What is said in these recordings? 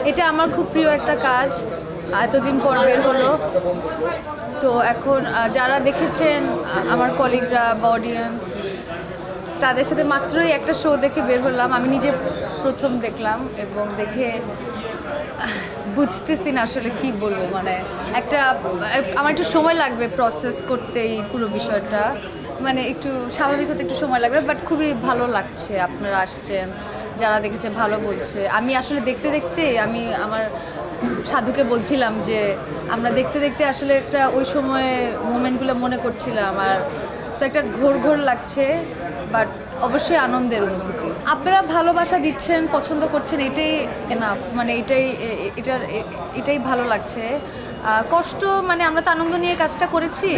এটা আমার খুব প্রিয় একটা কাজ, এতদিন পর বের হলো। তো এখন যারা দেখেছেন আমার কলিগরা বা অডিয়েন্স, তাদের সাথে মাত্রই একটা শো দেখে বের হলাম। আমি নিজে প্রথম দেখলাম এবং দেখে বুঝতেছি না আসলে কি বলবো। মানে আমার একটু সময় লাগবে প্রসেস করতে এই পুরো বিষয়টা, মানে একটু স্বাভাবিক হতে একটু সময় লাগবে। বাট খুবই ভালো লাগছে, আপনারা আসছেন, যারা দেখেছে ভালো বলছে। আমি আসলে দেখতে দেখতে আমি আমার সাধুকে বলছিলাম যে আমরা দেখতে দেখতে আসলে একটা ওই সময়ে মোমেন্টগুলো মনে করছিলাম, আর একটা ঘোর ঘোর লাগছে, বাট অবশ্যই আনন্দের অনুভূতি। আপনারা ভালোবাসা দিচ্ছেন, পছন্দ করছেন, এটাই এনাফ। মানে এটাই ভালো লাগছে। কষ্ট মানে আমরা তো আনন্দ নিয়ে কাজটা করেছি,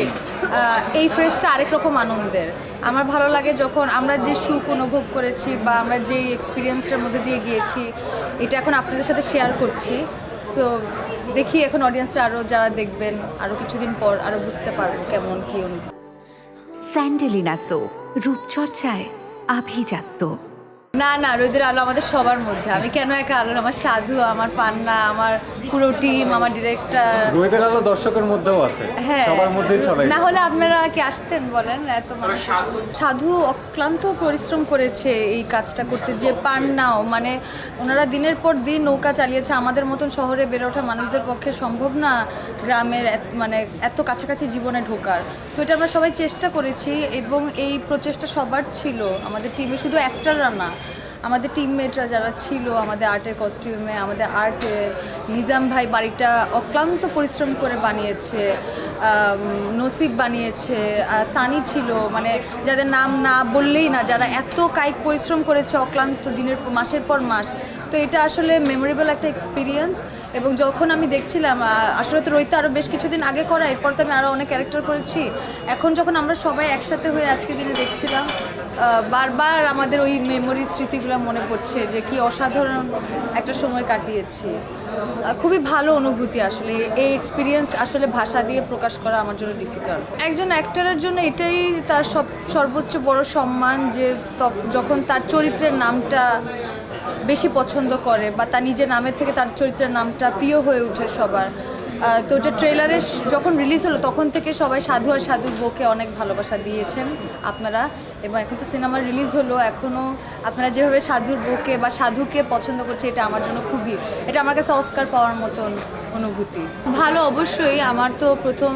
এই ফ্রেজটা আরেক রকম আনন্দের। আমার ভালো লাগে যখন আমরা যে সুখ অনুভব করেছি বা আমরা যেই এক্সপিরিয়েন্সটার মধ্যে দিয়ে গিয়েছি, এটা এখন আপনাদের সাথে শেয়ার করছি। সো দেখি এখন অডিয়েন্সরা আরও যারা দেখবেন আরও কিছুদিন পর আরও বুঝতে পারবো কেমন কী অনুভব। স্যান্ডেলিনা সো, রূপচর্চায় আভিজাত্য। না না, রোদের আলো আমাদের সবার মধ্যে। আমি কেন একা আলো? আমার সাধু, আমার পান্না, আমার পুরো টিম, আমার ডিরেক্টর। রোদের আলো দর্শকের মধ্যেও আছে, হ্যাঁ, সবার মধ্যেই চলে। না হলে আপনারা কি আসতেন বলেন? এত মানুষ। সাধু অক্লান্ত পরিশ্রম করেছে এই কাজটা করতে, যে পান্নাও, মানে ওনারা দিনের পর দিন নৌকা চালিয়েছে। আমাদের মতন শহরে বেড়ে ওঠা মানুষদের পক্ষে সম্ভব না গ্রামের মানে এত কাছাকাছি জীবনে ঢোকার। তো এটা আমরা সবাই চেষ্টা করেছি এবং এই প্রচেষ্টা সবার ছিল। আমাদের টিমে শুধু অ্যাক্টররা না, আমাদের টিমমেটরা যারা ছিল, আমাদের আর্টের কস্টিউমে, আমাদের আর্টে, নিজাম ভাই বাড়িটা অক্লান্ত পরিশ্রম করে বানিয়েছে, নসিব বানিয়েছে, সানি ছিল, মানে যাদের নাম না বললেই না, যারা এত কায়িক পরিশ্রম করেছে অক্লান্ত দিনের মাসের পর মাস। তো এটা আসলে মেমোরেবল একটা এক্সপিরিয়েন্স। এবং যখন আমি দেখছিলাম, আসলে তো রোহিত আরও বেশ কিছুদিন আগে করা, এরপর তো আমি আরও অনেক ক্যারেক্টার করেছি। এখন যখন আমরা সবাই একসাথে হয়ে আজকে দিনে দেখছিলাম, বারবার আমাদের ওই মেমোরি স্মৃতিগুলো মনে পড়ছে যে কি অসাধারণ একটা সময় কাটিয়েছি। খুবই ভালো অনুভূতি আসলে। এই এক্সপিরিয়েন্স আসলে ভাষা দিয়ে প্রকাশ করা আমার জন্য ডিফিকাল্ট। একজন অ্যাক্টরের জন্য এটাই তার সর্বোচ্চ বড় সম্মান, যে যখন তার চরিত্রের নামটা বেশি পছন্দ করে বা তার নিজের নামের থেকে তার চরিত্রের নামটা প্রিয় হয়ে ওঠে সবার। তো এটা ট্রেলারে যখন রিলিজ হলো তখন থেকে সবাই সাধু আর সাধুর বউকে অনেক ভালোবাসা দিয়েছেন আপনারা, এবং এখন তো সিনেমা রিলিজ হলো, এখনও আপনারা যেভাবে সাধুর বউকে বা সাধুকে পছন্দ করছে, এটা আমার জন্য এটা আমার কাছে অস্কার পাওয়ার মতন অনুভূতি। ভালো, অবশ্যই। আমার তো প্রথম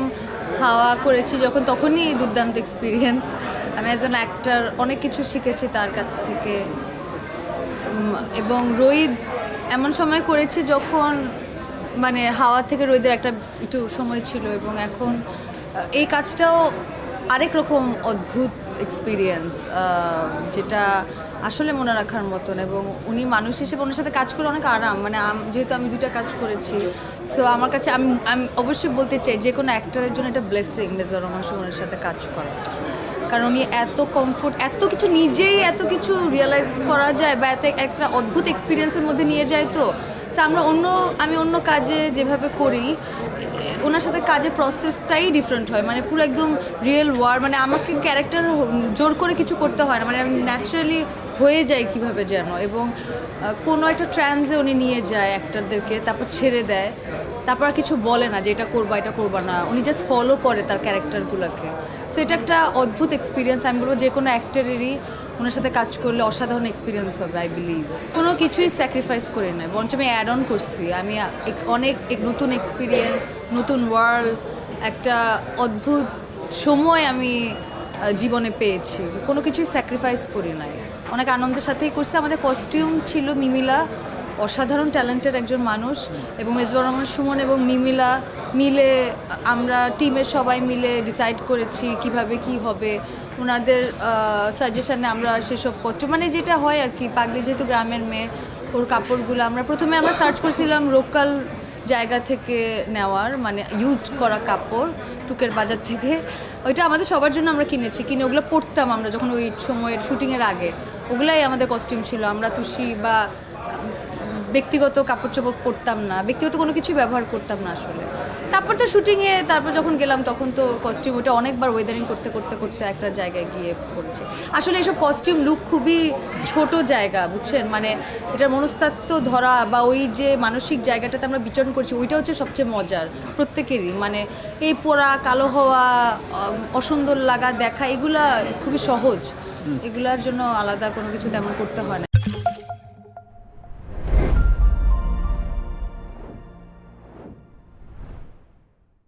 হাওয়া করেছি যখন, তখনই দুর্দান্ত এক্সপিরিয়েন্স। আমি অ্যাজ অ্যান অ্যাক্টর অনেক কিছু শিখেছি তার কাছ থেকে। এবং রোহিত এমন সময় করেছি যখন মানে হাওয়া থেকে রোহিতের একটা একটু সময় ছিল, এবং এখন এই কাজটাও আরেক রকম অদ্ভুত এক্সপিরিয়েন্স, যেটা আসলে মনে রাখার মতন। এবং উনি মানুষ হিসেবে ওনার সাথে কাজ করে অনেক আরাম। মানে যেহেতু আমি দুটা কাজ করেছি, সো আমার কাছে আমি অবশ্যই বলতে চাই যে কোনো অ্যাক্টরের জন্য এটা ব্লেসিং মেজবা রহমান সুমনের সাথে কাজ করা। কারণ উনি এত কমফোর্ট, এত কিছু নিজেই এত কিছু রিয়েলাইজ করা যায় বা একটা অদ্ভুত এক্সপিরিয়েন্সের মধ্যে নিয়ে যায়। তো আমি অন্য কাজে যেভাবে করি, ওনার সাথে কাজের প্রসেসটাই ডিফারেন্ট হয়। মানে পুরো একদম রিয়েল ওয়ার্ল্ড, মানে আমাকে ক্যারেক্টার জোর করে কিছু করতে হয় না, মানে আমি ন্যাচারালি হয়ে যাই কীভাবে যেন। এবং কোনো একটা ট্রান্সে উনি নিয়ে যায় অ্যাক্টরদেরকে, তারপর ছেড়ে দেয়, তারপর আর কিছু বলে না যে এটা করবা না, উনি জাস্ট ফলো করে তার ক্যারেক্টারগুলোকে। সো এটা একটা অদ্ভুত এক্সপিরিয়েন্স। আমি বলবো যে কোনো অ্যাক্টরেরই ওনার সাথে কাজ করলে অসাধারণ এক্সপিরিয়েন্স হবে, আই বিলিভ। কোনো কিছুই স্যাক্রিফাইস করি না, বরঞ্চ আমি অ্যাড অন করছি। আমি অনেক নতুন এক্সপিরিয়েন্স, নতুন ওয়ার্ল্ড, একটা অদ্ভুত সময় আমি জীবনে পেয়েছি। কোনো কিছুই স্যাক্রিফাইস করি নাই, অনেক আনন্দের সাথেই করছি। আমাদের কস্টিউম ছিল মিমিলা, অসাধারণ ট্যালেন্টেড একজন মানুষ, এবং মেজবা রহমান সুমন এবং মিমিলা মিলে আমরা টিমের সবাই মিলে ডিসাইড করেছি কিভাবে কি হবে। ওনাদের সাজেশনে আমরা সেসব কস্টিউম, মানে যেটা হয় আর কি, পাগলি যেহেতু গ্রামের মেয়ে, ওর কাপড়গুলো প্রথমে আমরা সার্চ করছিলাম লোকাল জায়গা থেকে নেওয়ার, মানে ইউজড করা কাপড় টুকের বাজার থেকে। ওইটা আমাদের সবার জন্য আমরা কিনে ওগুলো পরতাম আমরা যখন ওই সময়ের শুটিংয়ের আগে। ওগুলাই আমাদের কস্টিউম ছিল। আমরা তুষি বা ব্যক্তিগত কাপড় চোপড় পরতাম না, ব্যক্তিগত কোনো কিছু ব্যবহার করতাম না আসলে। তারপর তো শুটিংয়ে তারপর যখন গেলাম তখন তো কস্টিউম ওটা অনেকবার ওয়েদারিং করতে করতে করতে একটা জায়গায় গিয়ে পড়ছে। আসলে এসব কস্টিউম লুক খুবই ছোট জায়গা, বুঝছেন, মানে এটার মনস্তাত্ত্ব ধরা বা ওই যে মানসিক জায়গাটাতে আমরা বিচরণ করছি ওইটা হচ্ছে সবচেয়ে মজার প্রত্যেকেরই। মানে এই পোড়া কালো হওয়া, অসুন্দর লাগা দেখা, এগুলা খুবই সহজ, এগুলার জন্য আলাদা কোনো কিছু তেমন করতে হয় না।